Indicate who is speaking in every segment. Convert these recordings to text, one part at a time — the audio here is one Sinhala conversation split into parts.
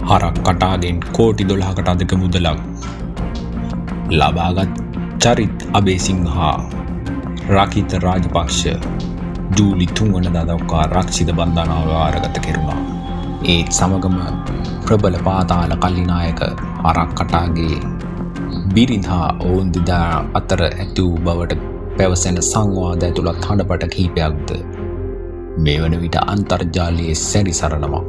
Speaker 1: හරක් කටාගෙන් කෝටි 12කට අධික මුදලක් ලබාගත් චරිත් අබේසිංහ හා රකිත රාජපක්ෂ ජූලි 3 වනදා දක්වා රක්ෂිත බන්ධනාගාරගත කෙරුණා. ඒත් සමගම ප්‍රබල පාතාල කල්ලිනායක හරක් කටාගේ බිරිඳ හා ඔවුන් දෙදා අතර ඇති වූ බවට පැවසෙන සංවාද ඇතුළත් හඬපට කිහිපයක්ද මේ වන විට අන්තර්ජාලයේ සැරිසරනවා.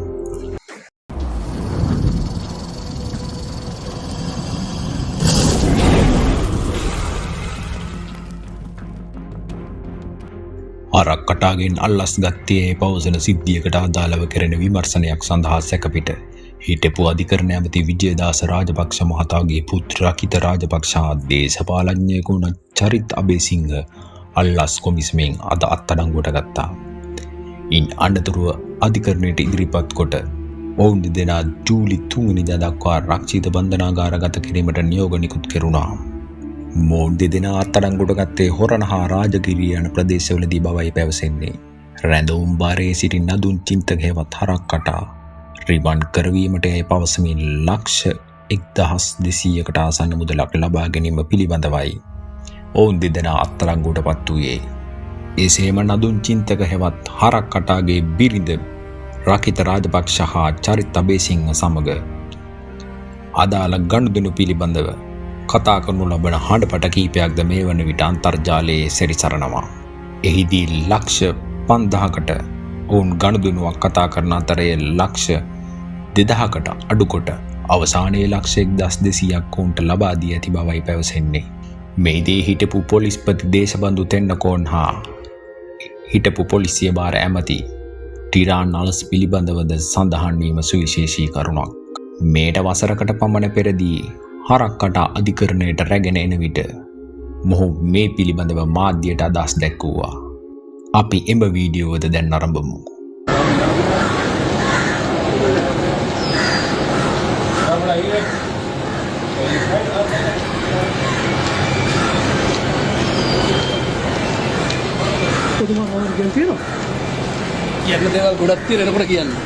Speaker 1: හරක් කටාගෙන් අල්ලස් ගත්තේ පවසන සිද්ධියකට අදාළව කෙරෙන විමර්ශනයක් සඳහා සැකපිට හිටපු අධිකරණ ඇමති විජේදාස රාජපක්ෂ මහතාගේ පුත්‍ර රකිත රාජපක්ෂ දේශපාලඥයෙකු වුණ චරිත් අබේසිංහ අල්ලස් කොමිසමෙන් අද අත්අඩංගුවට ගත්තා. ඉන් අනතුරුව අධිකරණයට ඉදිරිපත් කොට ඔවුන් දෙදෙනා ජූලි 3 වෙනිදා දක්වා රක්ෂිත බන්ධනාගාරගත කිරීමට නියෝග නිකුත් කෙරුණා. මොවුන් දෙදෙනා අත්අඩංගුවට ගත්තේ හොරණ හා රාජගිරිය යන ප්‍රදේශවලදී බවයි පැවසෙන්නේ. රැඳවුම් බාරයේ සිටි නදුන් චින්තක හෙවත් හරක් කටා රිබන් කරවීමට යයි පවසමින් ලක්ෂ 1200කට ආසන්න මුදලක් ලබා ගැනීම පිළිබඳවයි ඔවුන් දෙදෙනා අත්අඩංගුවට පත් වූයේ. එසේම නදුන් චින්තක හෙවත් හරක් කටාගේ බිරිඳ රකිත රාජපක්ෂ හා චරිත් අබේසිංහ සමග අදාළ ගනුදෙනු පිළිබඳව කතා කරනු ලබන හඬපට කීපයක්ද මේ වන විට අන්තර්ජාලයේ සැරිසරනවා. එහිදී ලක්ෂ 5000කට ඔවුන් ගනුදෙනුවක් කතා කරන අතරේ ලක්ෂ 2000කට අඩුකොට අවසානයේ ලක්ෂ 1200ක් ඔවුන්ට ලබා දී ඇති බවයි පැවසෙන්නේ. මේදී හිටපු පොලිස්පති දේශබන්දු තෙන්නකෝන් හා හිටපු පොලිසිය භාර ඇමති ටිරාන් අලස් පිළිබඳවද සඳහන් වීම සුවිශේෂී කරුණක්. මේට වසරකට පමණ පෙරදී හරක් කටා අධිකරණයට රැගෙන එන විට මොහු මේ පිළිබඳව මාධ්‍යයට අදහස් දැක්වුවා. අපි එම වීඩියෝවද දැන් ආරම්භමු.
Speaker 2: කියන්න දේවල් ගොඩක් තියෙන එනකොට කියන්න.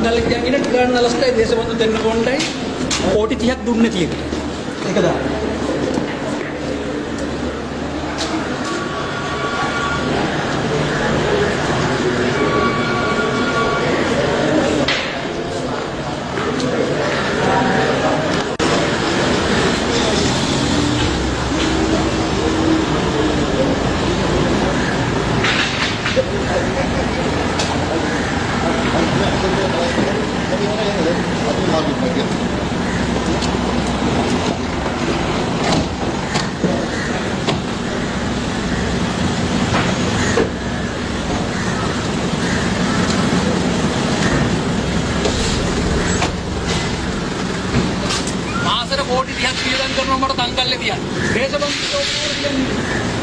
Speaker 2: තංගල්ල කියන්නේ ටිරාන් නලස්ටයි දේශබන්දු දෙන්න කොණ්ඩයි කෝටි 30ක් දුන්නේ තියෙක. ඒක දාන්න. මාසෙට කෝටි 30ක් වියදම් කරනවා මට තංගල්ලේ තියන්න. දේශබන්දු කියන්නේ